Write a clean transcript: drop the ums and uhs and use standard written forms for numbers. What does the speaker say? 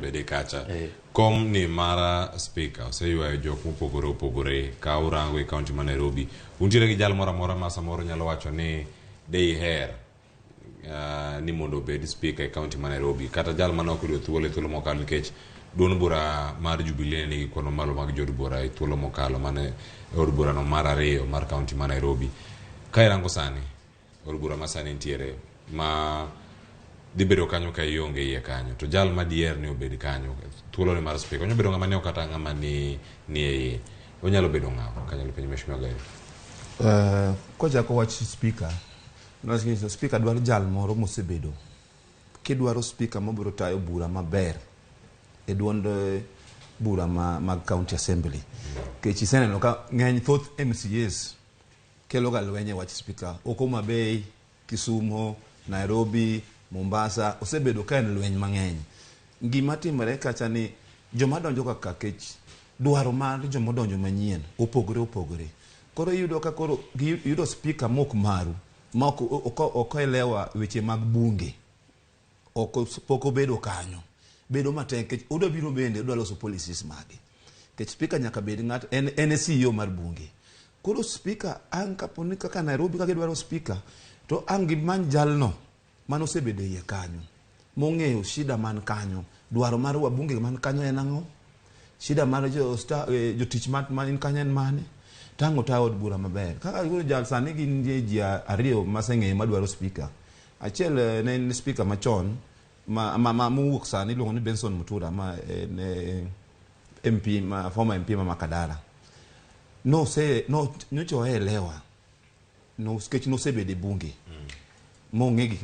bede kacha kom ni mara speaker oseywayo jok mopogore opogore ka urango e kaunti ma Nairobi. Untiere gi jal moro amora ma samoro nyalo wacho ni her ni mondo bed speaker e kaunti ma Nairobi, kata jal manok yudo thuolo mokalo nikech duond bura mar Jubilee nigi kono malo mag jod bura e thuolo mokalo mane od bura no mar ariyo mar kaunti ma Nairobi. Ka irango sani od bura ma sani nitiere ma dhi bedo kanyo ka ionge iye kanyo, to jal ma dier ni obed kanyo thuolo ni mar speaker onyalo bedo ng'ama ne okata ng'ama ni iye, onyalo bedo ng'ama kanyalo penjo Mheshimiwa Gari. Kochako wach speaker, speaker dwaro jal moro mosebedo. Kidwaro speaker mobiro tayo bura maber e duond bura mag county assembly. Kech iseneno ka ng'eny thoth MCAs kelo ga lwenye wach speaker. Homa Bay, Kisumu, Nairobi, Mombasa osebedo ka en lweny mang'eny. Gima timore kacha ni joma donjo kaka kech dwaro mar joma donjo manyien opogore. Koro yudo ka koro yudo speaker mok maru ma ok elewa weche mag bunge. Poko bedo kanyo. Bedo matek kech odo biro bende dwa loso policies mage. Kech speaker nyaka bed ng'at en CEO mar bunge. Koro speaker an kaponi kaka Nairobi kaka dwaro speaker to an gi man jalno mano osebedo iye kanyo mong'eyo shida man kanyo, dwaro mar wabunge man kanyo en ang'o, shida mar jotich man kanyo en mane, tango ta od bura maber. Kaka jal sani gin ji ariyo maseng'eyo madwaro speaker. Achiel ne speaker machon ma muwuok sani iluongo ni Benson Mutura ma MP former MP ma Makadara. Nyocha oelewa no sketch no sebede bunge. Mong'e gik